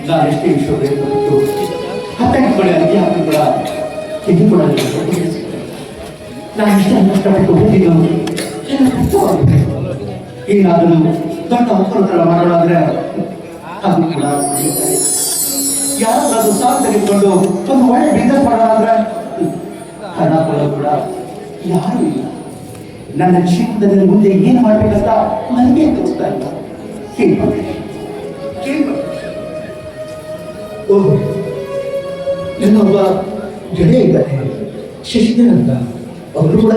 ನಾನೆಷ್ಟೇ ವಿಶ್ವಪ್ರಯತ್ನಪಟ್ಟು ಹತ್ತಾಕಿಕೊಳ್ಳಿ ಅಜ್ಜಿ ಹಾಕಿ ಕೂಡ ಇದು ಕೂಡ ನಾನಿಷ್ಟೇ ಕಷ್ಟಪಟ್ಟು ಹೋಗಿದ್ದು ಏನಾದರೂ ದೊಡ್ಡ ಮಕ್ಕಳ ಮಾಡೋದಾದ್ರೆ ಅದು ಕೂಡ ಯಾರಾದ್ರೂ ಸಾಲ ತೆಗೆದುಕೊಂಡು ಒಂದು ಒಳ್ಳೆ ಬಿಸ್ನೆಸ್ ಮಾಡೋದಾದ್ರೆ ಹಣ ಕೊಡೋ ಕೂಡ ಯಾರು ಇಲ್ಲ. ನನ್ನ ಜೀವನದಲ್ಲಿ ಮುಂದೆ ಏನು ಮಾಡ್ಬೇಕಂತ ನನಗೆ ತೋರಿಸ್ತಾ ಇಲ್ಲ. ಓಹ್, ನನ್ನೊಬ್ಬ ಗೆಳೆಯ ಇದ್ದಾರೆ ಶಶಿಧರ್ ಅಂತ. ಅವರು ಕೂಡ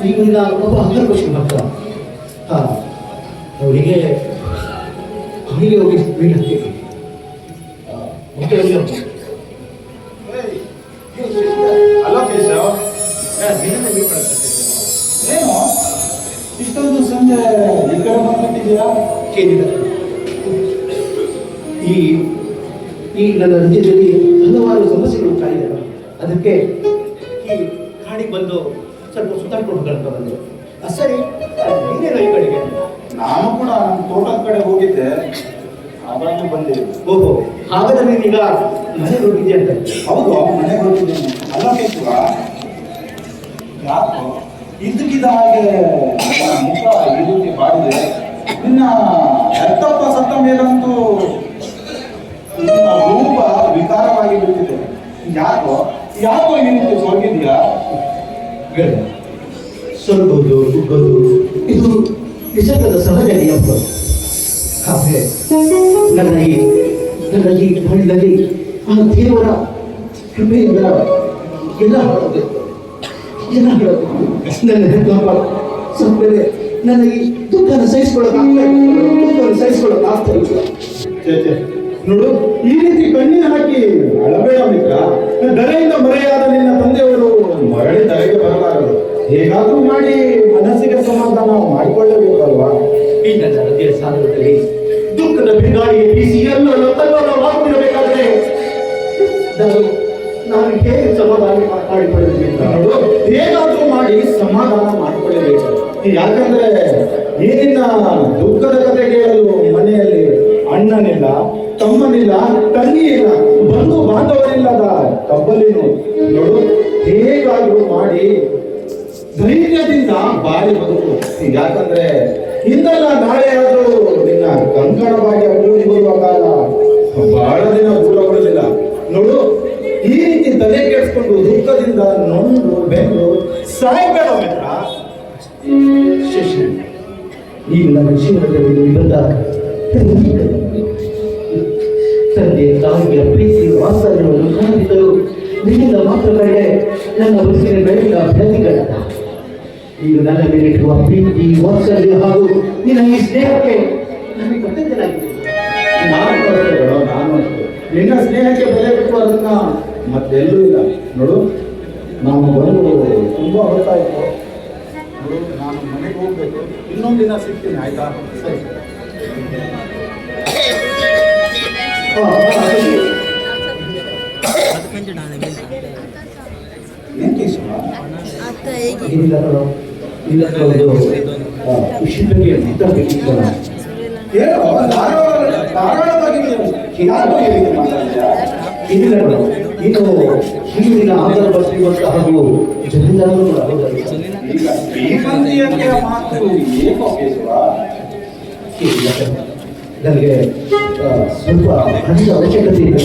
ಈಗಿನ ಒಬ್ಬ ಅಂಗರ್ಕೋಶ ಭಕ್ತ. ಅವರಿಗೆ ಹೋಗಿ ಮೀಟ್ ಆಗ್ತೀವಿ. ಏನು ಇಷ್ಟೊಂದು ಸಂಜೆ ಈ ಕಡೆ ಬಂದ್ಬಿಟ್ಟಿದ್ದೀರಾ? ಕೇಳಿದ ಈ ನನ್ನ ರಾಜ್ಯದಲ್ಲಿ ಹಲವಾರು ಸಮಸ್ಯೆಗಳು ಕಾಯಿದೆ. ಅದಕ್ಕೆ ಈ ಕಾಡಿಗೆ ಬಂದು ಸ್ವಲ್ಪ ಸುತ್ತಾಡ್ಕೊಂಡು ಹೋಗೋಣ ಬಂದು. ಸರಿ, ನೀನೇನೋ ಈ ಕಡೆಗೆ? ನಾನು ಕೂಡ ನಮ್ಮ ತೋಟದ ಕಡೆ ಹೋಗಿದ್ದೆ, ಹಾಗಾಗಿ ಬಂದೆ. ಓಹೋ, ಹಾಗಾದ್ರೆ ನೀನೀಗ ಮನೆಗೆ ಹೋಗಿದ್ದೆ ಅಂತ? ಹೌದು, ಮನೆಗೆ ಹೋಗಿದ್ದೇನೆ. ಅಲ್ಲ ಕೇಶವ, ಯಾಕೋ ಇದ್ದಕ್ಕಿದ್ದ ಹಾಗೆ ಮುಖ ಈ ರೀತಿ ಬಾಡಿದೆ? ನಿನ್ನ ಹೆತ್ತಪ್ಪ ಸತ್ತ ಮೇಲಂತೂ ನಿನ್ನ ರೂಪ ವಿಕಾರವಾಗಿ ಬಿಟ್ಟಿದೆ. ಯಾಕೋ ಈ ರೀತಿ ಹೋಗಿದ್ಯಾ? ಸೊರಗೋದು, ಕುಗ್ಗೋದು ಇದು ನಿಸರ್ಗದ ಸಹಜ ನಿಯಮ. ಹಾಗೆ ನನ್ನ ಈ ಹೊಳೆಯಲ್ಲಿ ಆ ದೇವರ ಕೃಪೆಯಿಂದ ಎಲ್ಲ ಹಾಳಾಗಬೇಕು. ನನ್ನ ಹೆತ್ತಪ್ಪ ಸತ್ತರೆ ನನಗೆ ದುಃಖನ ಸಹಿಸ್ಕೊಳ್ಳೋಕ್ಕಾಗ್ತಾ ಇಲ್ಲ. ನೋಡು, ಈ ರೀತಿ ಕಣ್ಣಿನ ಹಾಕಿ ಅಳಬೇಡ ಮಿತ್ರ. ದರೆಯಿಂದ ಮರೆಯಾದ ನಿನ್ನ ತಂದೆಯವರು ಮರಳಿ ದರೆಗೆ ಬರಲಾರರು. ಹೇಗಾದ್ರೂ ಮಾಡಿ ಮನಸ್ಸಿಗೆ ಸಮಾಧಾನ ಮಾಡಿಕೊಳ್ಳಬೇಕಲ್ವಾ? ಈ ನನ್ನ ಹೃದಯ ಸಾಗರದಲ್ಲಿ ದುಃಖದ ಬಿರುಗಾಳಿಗೆ ಬೀಸಿ ಎಲ್ಲರೂ ತಲ್ಲವಾಗುತ್ತಿರಬೇಕಾದ್ರೆ ನಾನು ಹೇಗೆ ಸಮಾಧಾನ ಮಾಡಿಕೊಳ್ಳಬೇಕು? ನೋಡು, ಹೇಗಾದ್ರೂ ಮಾಡಿ ಸಮಾಧಾನ ಮಾಡಿಕೊಳ್ಳಬೇಕು. ಯಾಕಂದ್ರೆ ನೀನಿನ್ನ ದುಃಖದ ಕತೆ ಕೇಳಲು ಮನೆಯಲ್ಲಿ ಅಣ್ಣನಿಲ್ಲ, ತಮ್ಮನಿಲ್ಲ, ತಂಗಿ ಇಲ್ಲ, ಬಂಧು ಬಾಂಧವರಿಲ್ಲದ ಕಬ್ಬಲಿನು. ನೋಡು, ಹೇಗಾದ್ರೂ ಮಾಡಿ ಧೈರ್ಯದಿಂದ ಬಾಳಿ ಬದುಕು. ಯಾಕಂದ್ರೆ ಹಿಂದೆಲ್ಲ ನಾಳೆ ಆದ್ರೂ ನಿನ್ನ ಕಂಕಣವಾಗಿ ಅಭಿವೃದ್ಧಿ ಬರುವ ಕಾಲ ಬಹಳ ದಿನ ದೂರ ಬರಲಿಲ್ಲ. ನೋಡು, ಈ ರೀತಿ ತಲೆ ಕೆಡಿಸ್ಕೊಂಡು ದುಃಖದಿಂದ ನೊಂದು ಬೆಂದು ಸಾಯ್ಬೇಡ ಮಿತ್ರ. ಶಶಿ, ಈಗ ನನ್ನ ಜೀವನದಲ್ಲಿ ಇಲ್ಲದ ತಂದೆ ತಾಯಿಯ ಪ್ರೀತಿ ವಾತ್ಸಲ್ಯವನ್ನು ಖಂಡಿಸಲು ನಿನ್ನಿಂದ ಮಾತ್ರ ಕಡೆ ನನ್ನ ಬದುಕಿನ ಬೆಳಗಿನ ಅಭ್ಯರ್ಥಿಗಳಲ್ಲ. ಈಗ ನನ್ನ ಮೇಲಿರುವ ಪ್ರೀತಿ ವಾತ್ಸಲ್ಯ ಹಾಗೂ ನಿನ್ನ ಈ ಸ್ನೇಹಕ್ಕೆ ನನಗೆ ಕೃತಜ್ಞನಾಗಿದೆ. ನಾನು ನಿನ್ನ ಸ್ನೇಹಕ್ಕೆ ಬೆಲೆ ಬಿಟ್ಟು ಅದನ್ನ ಮತ್ತೆಲ್ಲೂ ಇಲ್ಲ. ನೋಡು, ನಾನು ಬಂದು ತುಂಬಾ ಹೊರತಾಯಿತು. ನೋಡು, ನಾನು ಮನೆಗೆ ಹೋಗ್ಬೇಕು. ಇನ್ನೊಂದು ದಿನ ಸಿಗ್ತೀನಿ, ಆಯ್ತಾ? ಸರಿ. ಏನ್ ಕೇಶವ? ಇನ್ನು ಹಿಂದಿನ ಆಧಾರ ಬಸ್ಸಿರುವಂತಹ ಹಾಗೂ ಜಮೀನ್ದಾರರು ಕೂಡ ಮಾತು ಏಕೋ ಕೇಶವ? ನನಗೆ ಸ್ವಲ್ಪ ಹಣದ ಅವಶ್ಯಕತೆ ಇದೆ.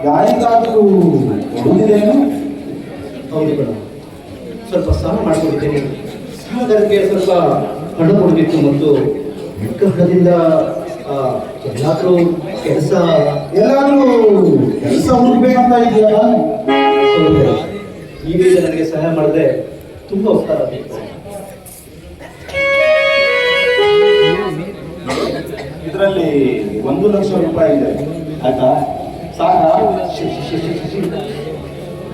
ಯಾರಿಗಾದರೂ ಕೊಡುವುದಿದೇನು? ಹೌದು ಕಣ, ಸ್ವಲ್ಪ ಸಾಲ ಮಾಡಿಕೊಂಡಿದ್ದೇನೆ. ಸಾಲಗಾರರಿಗೆ ಸ್ವಲ್ಪ ಹಣ ಕೊಡಬೇಕು ಮತ್ತು ಮಿಕ್ಕ ಹಣದಿಂದ ಎಲ್ಲಾದರೂ ಕೆಲಸ ಹುಡುಕ್ಬೇಕಂತ ಇದೆಯಲ್ಲ? ಈಗ ನನಗೆ ಸಹಾಯ ಮಾಡಿದ್ರೆ ತುಂಬಾ ಉಪಕಾರ ಬೇಕು. ಇದರಲ್ಲಿ 1,00,000 ರೂಪಾಯಿ ಇದೆ, ಆಯ್ತಾ? ಸಾಕ?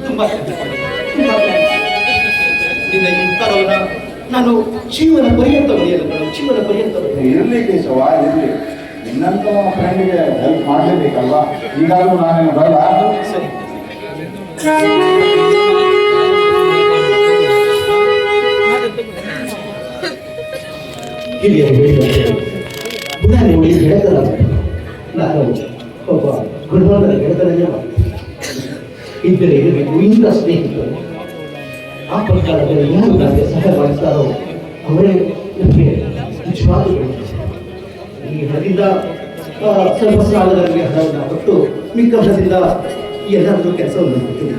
ತುಂಬಾ ನಿನ್ನ ಈ ಉತ್ತರವನ್ನ ನಾನು ಜೀವನ ಪರ್ಯಂತ ಬರೆಯಲು ಜೀವನ ಪರ್ಯಂತ ಇರಲಿ ಕೇಶವ, ಇರಲಿ. ನಿನ್ನಂತ ಫ್ರೆಂಡ್ಗೆ ಹೆಲ್ಪ್ ಮಾಡಲೇಬೇಕಲ್ವಾ? ಈಗಾಗಲೂ ನಾನೇನು ಬರಲ್ಲ. ಸರಿ. ಹಿರಿಯರು ಹೇಳಿದಂತೆ ಪುನಃ ನೋಡಿ ಗೆಳೆತರ ನಾನು ಒಬ್ಬ ಗುಣವಾದ ಗೆಳೆತನನೇ ಇದ್ದರೆ ಇರಬೇಕು ಇಂಥ ಸ್ನೇಹಿತರು. ಆ ಪ್ರಕಾರದಲ್ಲಿ ಯಾರು ನನಗೆ ಸಹಾಯ ಮಾಡಿಸ್ತಾರೋ ಅವರೇ ನಮಗೆ ನಿಜವಾದ ಈ ಹಣದಿಂದ ಸ್ವಲ್ಪ ಸಾಲದಲ್ಲಿ ಹಣವನ್ನು ಕೊಟ್ಟು ಮಿಕ್ಕ ಹಣದಿಂದ ಎಲ್ಲರದ್ದು ಕೆಲಸವನ್ನು ಮಾಡ್ತೀನಿ.